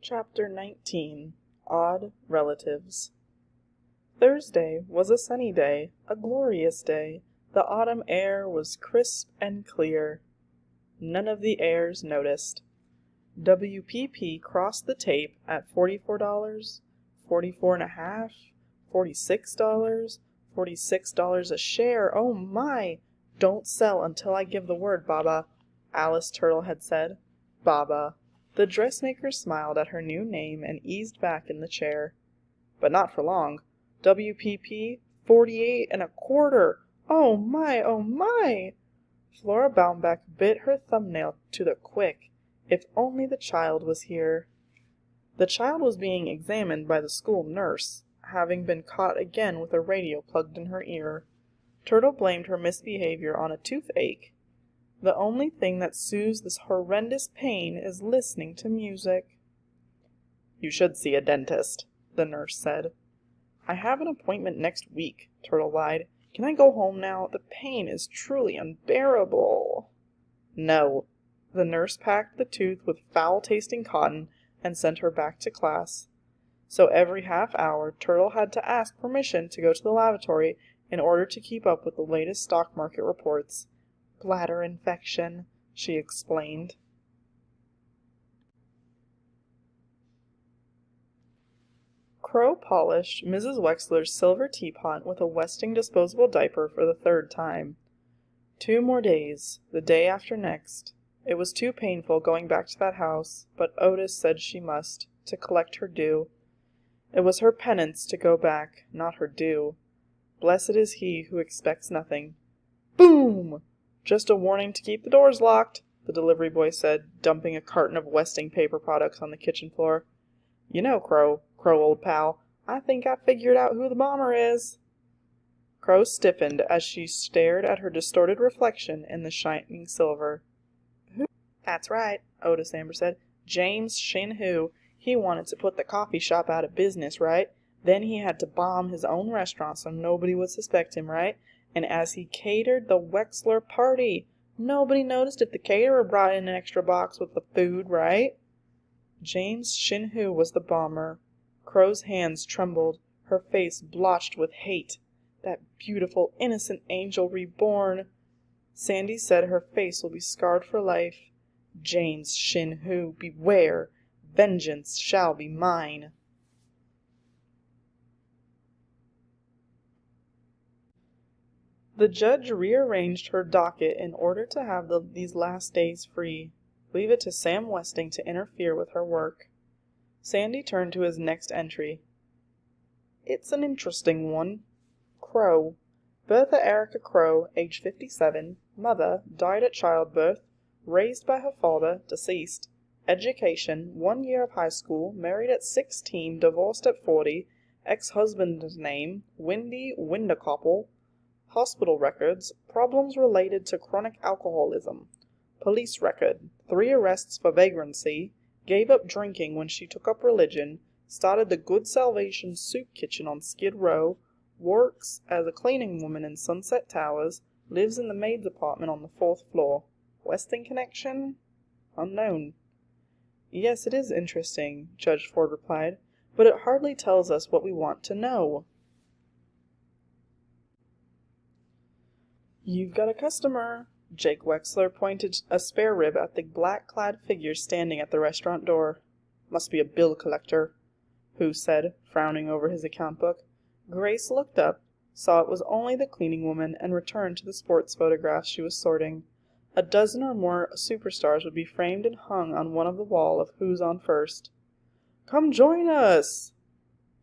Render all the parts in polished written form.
Chapter 19. Odd Relatives. Thursday was a sunny day, a glorious day. The autumn air was crisp and clear. None of the heirs noticed. WPP crossed the tape at $44, $44.50, $46, $46 a share. Oh my! Don't sell until I give the word, Baba, Alice Turtle had said. Baba. The dressmaker smiled at her new name and eased back in the chair. But not for long. WPP, 48.25. Oh my, oh my! Flora Baumbach bit her thumbnail to the quick. If only the child was here. The child was being examined by the school nurse, having been caught again with a radio plugged in her ear. Turtle blamed her misbehavior on a toothache. The only thing that soothes this horrendous pain is listening to music. You should see a dentist, the nurse said. I have an appointment next week, Turtle lied. Can I go home now? The pain is truly unbearable. No. The nurse packed the tooth with foul-tasting cotton and sent her back to class. So every half hour, Turtle had to ask permission to go to the lavatory in order to keep up with the latest stock market reports. Bladder infection, she explained. Crow polished Mrs. Wexler's silver teapot with a Westing disposable diaper for the third time. 2 more days, the day after next. It was too painful going back to that house, but Otis said she must, to collect her due. It was her penance to go back, not her due. Blessed is he who expects nothing. Boom! Just a warning to keep the doors locked, the delivery boy said, dumping a carton of Westing paper products on the kitchen floor. You know, Crow, old pal, I think I figured out who the bomber is. Crow stiffened as she stared at her distorted reflection in the shining silver. Who? That's right, Otis Amber said. James Shin-Hu. He wanted to put the coffee shop out of business, right? Then he had to bomb his own restaurant so nobody would suspect him, right? And as he catered the Wexler party, nobody noticed if the caterer brought in an extra box with the food, right? James Shin-Hu was the bomber. Crow's hands trembled, her face blotched with hate. That beautiful, innocent angel reborn. Sandy said her face will be scarred for life. James Shin-Hu, beware! Vengeance shall be mine. The judge rearranged her docket in order to have these last days free. Leave it to Sam Westing to interfere with her work. Sandy turned to his next entry. It's an interesting one. Crow. Bertha Erica Crow, age 57, mother, died at childbirth, raised by her father, deceased. Education, 1 year of high school, married at 16, divorced at 40, ex-husband's name, Windy Windakoppel. Hospital records, problems related to chronic alcoholism. Police record, 3 arrests for vagrancy, gave up drinking when she took up religion, started the Good Salvation Soup Kitchen on Skid Row, works as a cleaning woman in Sunset Towers, lives in the maid's apartment on the 4th floor. Westing connection? Unknown. Yes, it is interesting, Judge Ford replied, but it hardly tells us what we want to know. You've got a customer. Jake Wexler pointed a spare rib at the black-clad figure standing at the restaurant door. Must be a bill collector, Hu said, frowning over his account book. Grace looked up, saw it was only the cleaning woman, and returned to the sports photographs she was sorting. A dozen or more superstars would be framed and hung on one of the wall of Who's on First. Come join us!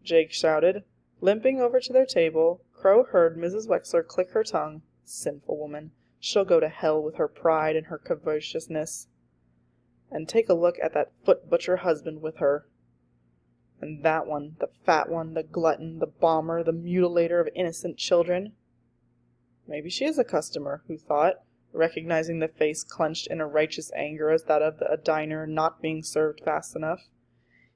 Jake shouted. Limping over to their table, Crow heard Mrs. Wexler click her tongue. Sinful woman. She'll go to hell with her pride and her covetousness. And take a look at that foot-butcher husband with her. And that one, the fat one, the glutton, the bomber, the mutilator of innocent children. Maybe she is a customer, Who thought, recognizing the face clenched in a righteous anger as that of a diner not being served fast enough.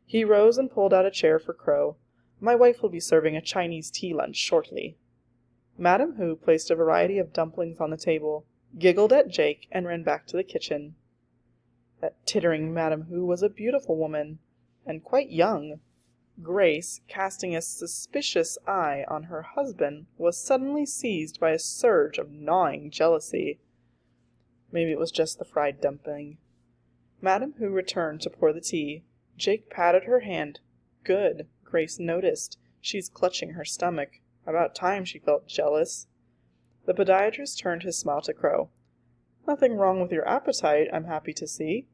He rose and pulled out a chair for Crow. My wife will be serving a Chinese tea lunch shortly. Madam Hu placed a variety of dumplings on the table, giggled at Jake, and ran back to the kitchen. That tittering Madam Hu was a beautiful woman. and quite young. Grace, casting a suspicious eye on her husband, was suddenly seized by a surge of gnawing jealousy. Maybe it was just the fried dumpling. Madame Hu returned to pour the tea. Jake patted her hand. Good, Grace noticed. She's clutching her stomach. About time she felt jealous. The podiatrist turned his smile to Crow. Nothing wrong with your appetite, I'm happy to see.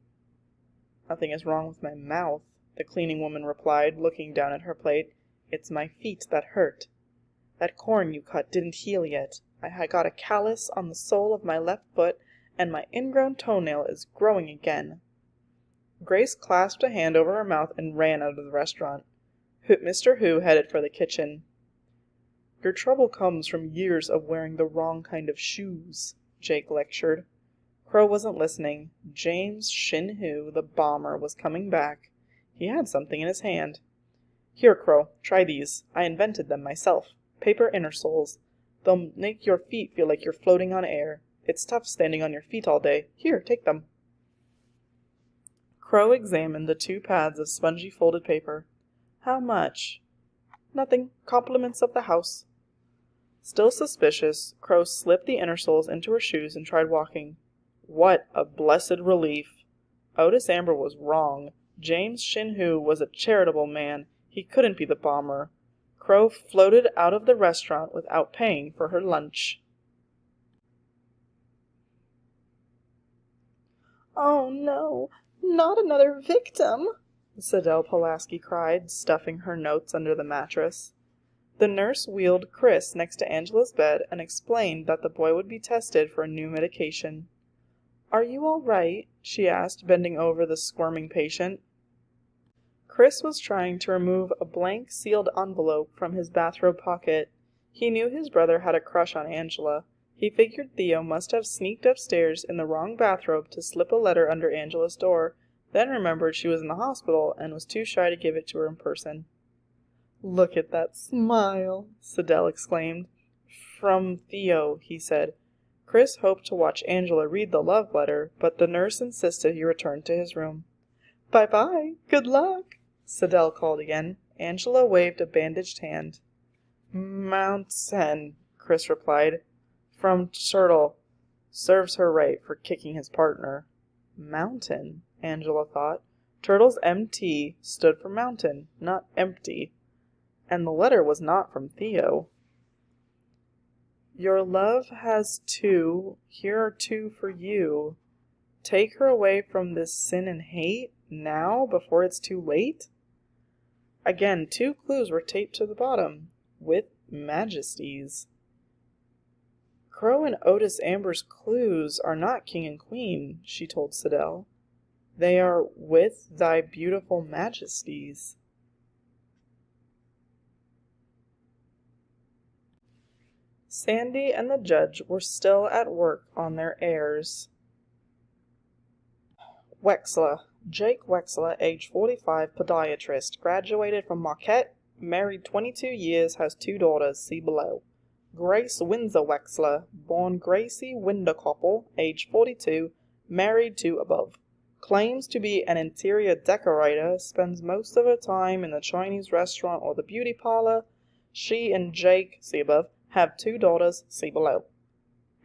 Nothing is wrong with my mouth, the cleaning woman replied, looking down at her plate. It's my feet that hurt. That corn you cut didn't heal yet. I had got a callus on the sole of my left foot, and my ingrown toenail is growing again. Grace clasped a hand over her mouth and ran out of the restaurant. Mr. Hu headed for the kitchen. Your trouble comes from years of wearing the wrong kind of shoes, Jake lectured. Crow wasn't listening. James Shin Hu, the bomber, was coming back. He had something in his hand. Here, Crow, try these. I invented them myself. Paper inner soles. They'll make your feet feel like you're floating on air. It's tough standing on your feet all day. Here, take them. Crow examined the 2 pads of spongy folded paper. How much? Nothing. Compliments of the house. Still suspicious, Crow slipped the inner soles into her shoes and tried walking. What a blessed relief! Otis Amber was wrong. James Shin Hu was a charitable man. He couldn't be the bomber. Crow floated out of the restaurant without paying for her lunch. Oh no, not another victim! Sidel Pulaski cried, stuffing her notes under the mattress. The nurse wheeled Chris next to Angela's bed and explained that the boy would be tested for a new medication. Are you all right? She asked, bending over the squirming patient. Chris was trying to remove a blank sealed envelope from his bathrobe pocket. He knew his brother had a crush on Angela. He figured Theo must have sneaked upstairs in the wrong bathrobe to slip a letter under Angela's door, then remembered she was in the hospital and was too shy to give it to her in person. Look at that smile, Sidel exclaimed. From Theo, he said. Chris hoped to watch Angela read the love letter, but the nurse insisted he return to his room. Bye-bye. Good luck, Sidel called again. Angela waved a bandaged hand. Mountain, Chris replied. From Turtle. Serves her right for kicking his partner. Mountain, Angela thought. Turtle's MT stood for mountain, not empty. And the letter was not from Theo. Your love has 2. Here are 2 for you. Take her away from this sin and hate, now, before it's too late? Again, 2 clues were taped to the bottom, with majesties. Crow and Otis Amber's clues are not king and queen, she told Sidel. They are with thy beautiful majesties. Sandy and the judge were still at work on their heirs. Wexler, Jake Wexler, age 45, podiatrist, graduated from Marquette, married 22 years, has 2 daughters, see below. Grace Windsor Wexler, born Gracie Winderkoppel, age 42, married to above. Claims to be an interior decorator, spends most of her time in the Chinese restaurant or the beauty parlor. She and Jake, see above, have 2 daughters, see below.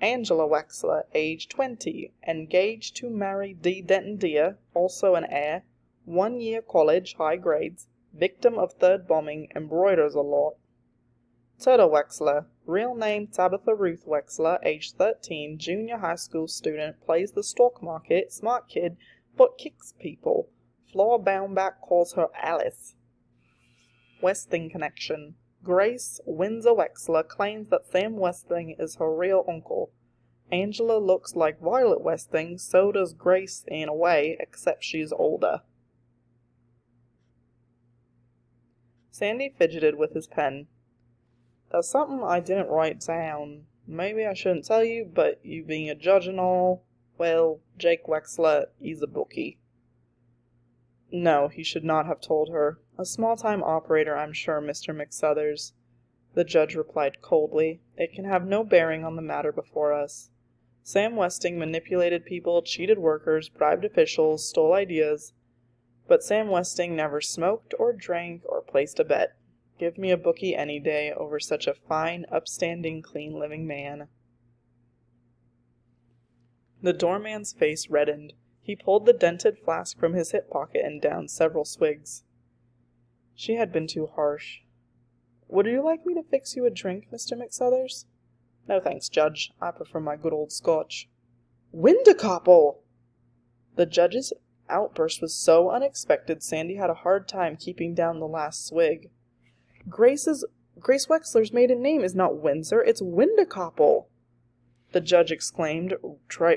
Angela Wexler, age 20, engaged to marry D. Denton Deere, also an heir, 1 year college, high grades, victim of 3rd bombing, embroiders a lot. Turtle Wexler, real name Tabitha Ruth Wexler, age 13, junior high school student, plays the stock market, smart kid, but kicks people. Flora Baumbach calls her Alice. Westing connection. Grace Windsor Wexler claims that Sam Westing is her real uncle. Angela looks like Violet Westing, so does Grace in a way, except she's older. Sandy fidgeted with his pen. There's something I didn't write down. Maybe I shouldn't tell you, but you being a judge and all, well, Jake Wexler, he's a bookie. No, he should not have told her. A small-time operator, I'm sure, Mr. McSuthers. The judge replied coldly. It can have no bearing on the matter before us. Sam Westing manipulated people, cheated workers, bribed officials, stole ideas. But Sam Westing never smoked or drank or placed a bet. Give me a bookie any day over such a fine, upstanding, clean-living man. The doorman's face reddened. He pulled the dented flask from his hip pocket and downed several swigs. She had been too harsh. "Would you like me to fix you a drink, Mr. McSuthers?" "No thanks, Judge. I prefer my good old Scotch." "Windacopple!" The judge's outburst was so unexpected Sandy had a hard time keeping down the last swig. Grace Wexler's maiden name is not Windsor, it's Windacopple," the judge exclaimed,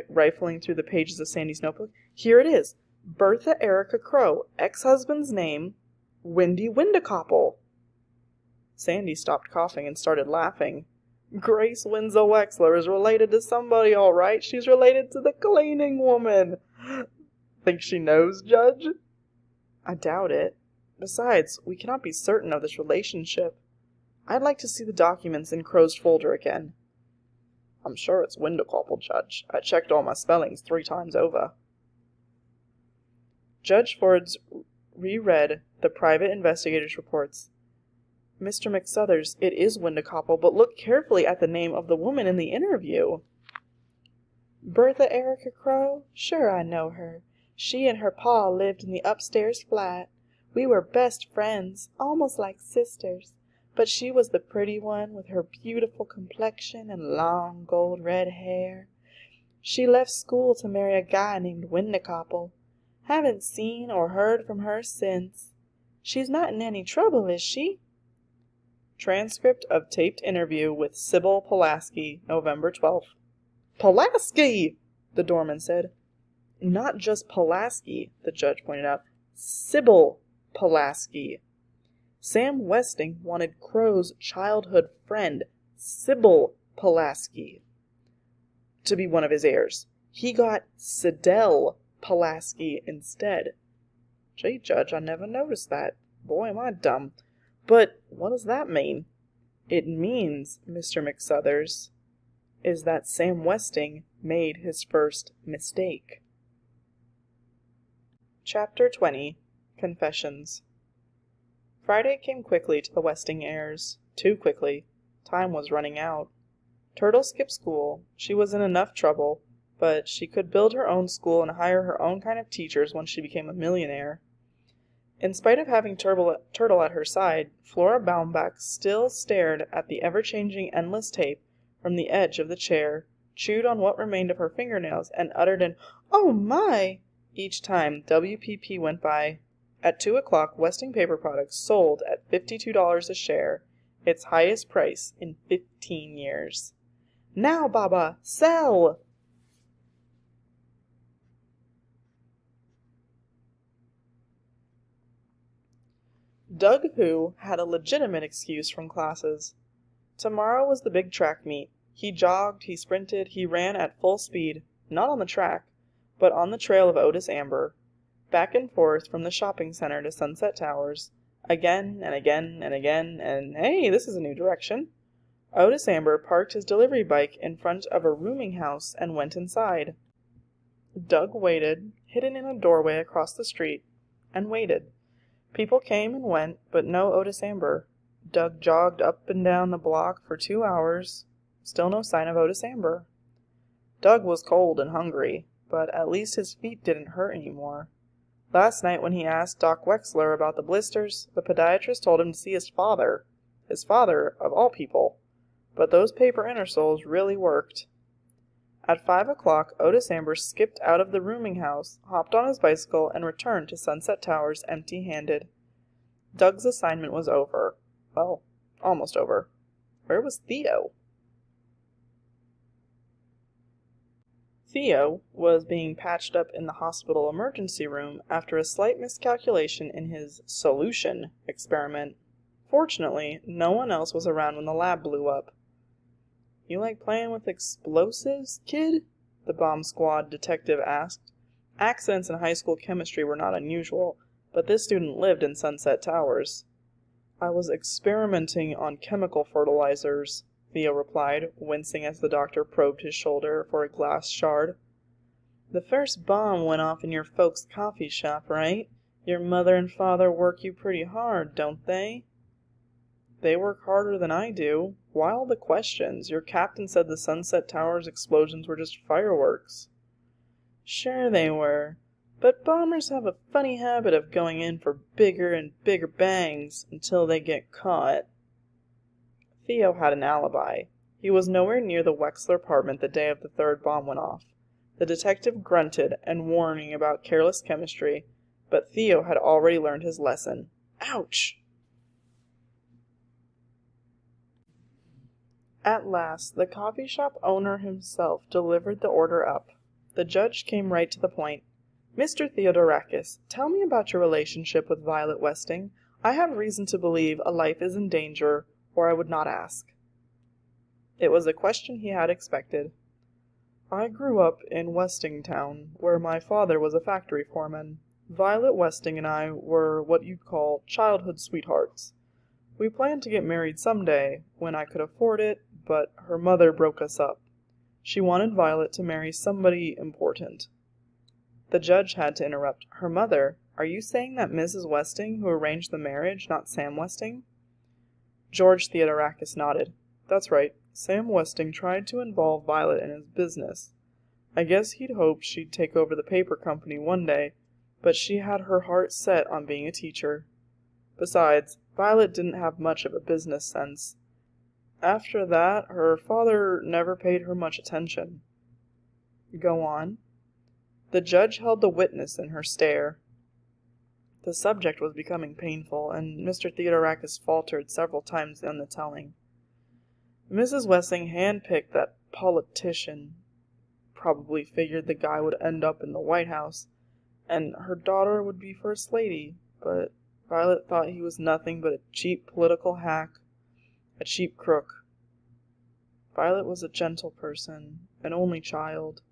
rifling through the pages of Sandy's notebook. "Here it is. Bertha Erica Crow, ex-husband's name, Windy Windacopple." Sandy stopped coughing and started laughing. "Grace Winslow Wexler is related to somebody, all right. She's related to the cleaning woman. Think she knows, Judge?" "I doubt it. Besides, we cannot be certain of this relationship. I'd like to see the documents in Crow's folder again." "I'm sure it's Windacopple, Judge. I checked all my spellings 3 times over." Judge Fords reread the private investigator's reports. "Mr. McSuthers, it is Windacopple, but look carefully at the name of the woman in the interview." "Bertha Erica Crow? Sure I know her. She and her pa lived in the upstairs flat. We were best friends, almost like sisters, but she was the pretty one with her beautiful complexion and long gold red hair. She left school to marry a guy named Windacopple. Haven't seen or heard from her since. She's not in any trouble, is she?" Transcript of taped interview with Sybil Pulaski, November 12th. "Pulaski!" the doorman said. "Not just Pulaski," the judge pointed out. "Sybil Pulaski. Sam Westing wanted Crow's childhood friend, Sybil Pulaski, to be one of his heirs. He got Sidel Pulaski instead." "Gee, Judge, I never noticed that. Boy, am I dumb. But what does that mean?" "It means, Mr. McSuthers, is that Sam Westing made his first mistake." Chapter 20. Confessions. Friday came quickly to the Westing heirs. Too quickly. Time was running out. Turtle skipped school. She was in enough trouble, but she could build her own school and hire her own kind of teachers when she became a millionaire. In spite of having Turtle at her side, Flora Baumbach still stared at the ever-changing endless tape from the edge of the chair, chewed on what remained of her fingernails, and uttered an "Oh my!" each time WPP went by. At 2 o'clock, Westing Paper Products sold at $52 a share, its highest price in 15 years. "Now, Baba, sell!" Doug Hu had a legitimate excuse from classes. Tomorrow was the big track meet. He jogged, he sprinted, he ran at full speed, not on the track, but on the trail of Otis Amber, back and forth from the shopping center to Sunset Towers, again and again and again, and hey, this is a new direction. Otis Amber parked his delivery bike in front of a rooming house and went inside. Doug waited, hidden in a doorway across the street, and waited. People came and went, but no Otis Amber. Doug jogged up and down the block for 2 hours. Still no sign of Otis Amber. Doug was cold and hungry, but at least his feet didn't hurt anymore. Last night when he asked Doc Wexler about the blisters, the podiatrist told him to see his father. His father, of all people. But those paper intersoles really worked. At 5 o'clock, Otis Amber skipped out of the rooming house, hopped on his bicycle, and returned to Sunset Towers empty-handed. Doug's assignment was over. Well, almost over. Where was Theo? Theo was being patched up in the hospital emergency room after a slight miscalculation in his solution experiment. Fortunately, no one else was around when the lab blew up. "You like playing with explosives, kid?" the bomb squad detective asked. Accidents in high school chemistry were not unusual, but this student lived in Sunset Towers. "I was experimenting on chemical fertilizers," Theo replied, wincing as the doctor probed his shoulder for a glass shard. "The first bomb went off in your folks' coffee shop, right? Your mother and father work you pretty hard, don't they? They work harder than I do. Why all the questions? Your captain said the Sunset Tower's explosions were just fireworks. Sure they were, but bombers have a funny habit of going in for bigger and bigger bangs until they get caught. Theo had an alibi. He was nowhere near the Wexler apartment the day of the third bomb went off. The detective grunted and warning about careless chemistry, but Theo had already learned his lesson. Ouch! At last, the coffee shop owner himself delivered the order up. The judge came right to the point. Mr. Theodorakis, tell me about your relationship with Violet Westing. I have reason to believe a life is in danger, or I would not ask. It was a question he had expected. I grew up in Westingtown, where my father was a factory foreman. Violet Westing and I were what you'd call childhood sweethearts. We planned to get married someday, when I could afford it, but her mother broke us up. She wanted Violet to marry somebody important. The judge had to interrupt. Her mother? Are you saying that Mrs. Westing who arranged the marriage, not Sam Westing? George Theodorakis nodded. That's right. Sam Westing tried to involve Violet in his business. I guess he'd hoped she'd take over the paper company one day, but she had her heart set on being a teacher. Besides, Violet didn't have much of a business sense. After that, her father never paid her much attention. Go on. The judge held the witness in her stare. The subject was becoming painful, and Mr. Theodorakis faltered several times in the telling. Mrs. Westing handpicked that politician. Probably figured the guy would end up in the White House, and her daughter would be First Lady, but Violet thought he was nothing but a cheap political hack, a cheap crook. Violet was a gentle person, an only child.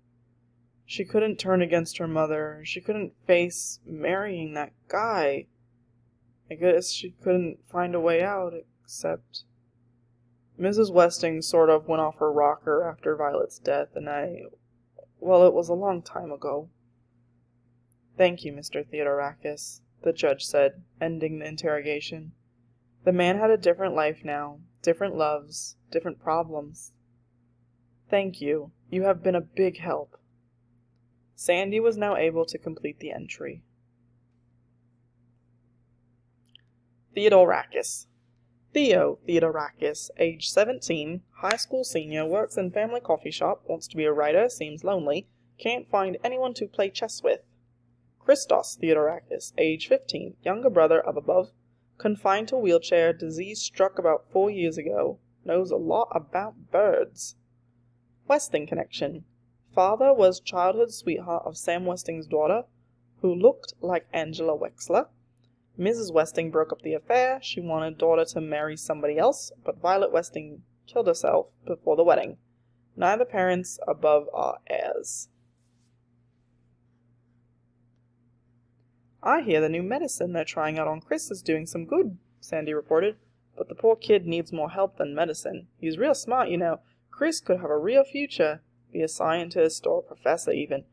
She couldn't turn against her mother. She couldn't face marrying that guy. I guess she couldn't find a way out, except... Mrs. Westing sort of went off her rocker after Violet's death, and well, it was a long time ago. Thank you, Mr. Theodorakis, the judge said, ending the interrogation. The man had a different life now, different loves, different problems. Thank you. You have been a big help. Sandy was now able to complete the entry. Theodorakis. Theo Theodorakis, age 17, high school senior, works in family coffee shop, wants to be a writer, seems lonely, can't find anyone to play chess with. Christos Theodorakis, age 15, younger brother of above, confined to wheelchair, disease struck about 4 years ago, knows a lot about birds. Westing connection. Father was childhood sweetheart of Sam Westing's daughter, who looked like Angela Wexler. Mrs. Westing broke up the affair. She wanted daughter to marry somebody else, but Violet Westing killed herself before the wedding. Neither parents above are heirs. I hear the new medicine they're trying out on Chris is doing some good, Sandy reported, but the poor kid needs more help than medicine. He's real smart, you know. Chris could have a real future, be a scientist or a professor even,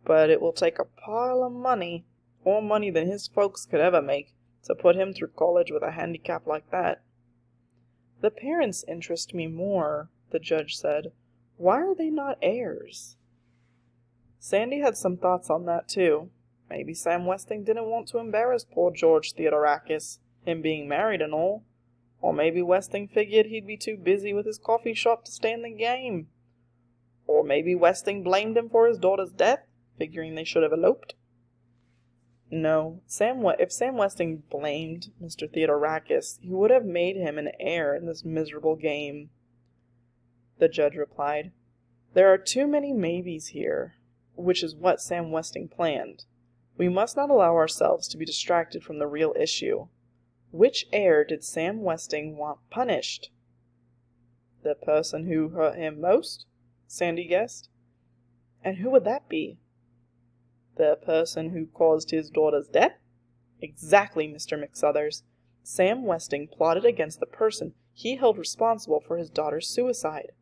but it will take a pile of money, more money than his folks could ever make, to put him through college with a handicap like that. The parents interest me more, the judge said. Why are they not heirs? Sandy had some thoughts on that too. Maybe Sam Westing didn't want to embarrass poor George Theodorakis, him being married and all. Or maybe Westing figured he'd be too busy with his coffee shop to stay in the game. Or maybe Westing blamed him for his daughter's death, figuring they should have eloped. No, if Sam Westing blamed Mr. Theodorakis, he would have made him an heir in this miserable game. The judge replied, There are too many maybes here, which is what Sam Westing planned. We must not allow ourselves to be distracted from the real issue. Which heir did Sam Westing want punished? The person who hurt him most? Sandy guessed. And who would that be? The person who caused his daughter's death? Exactly, Mr. McSuthers. Sam Westing plotted against the person he held responsible for his daughter's suicide.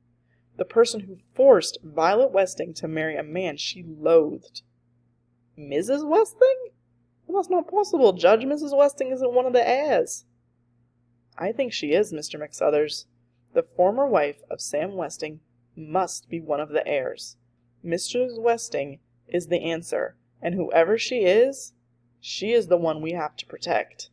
The person who forced Violet Westing to marry a man she loathed. Mrs. Westing? That's not possible, Judge. Mrs. Westing isn't one of the heirs. I think she is, Mr. McSuthers. The former wife of Sam Westing must be one of the heirs. Mrs. Westing is the answer, and whoever she is the one we have to protect.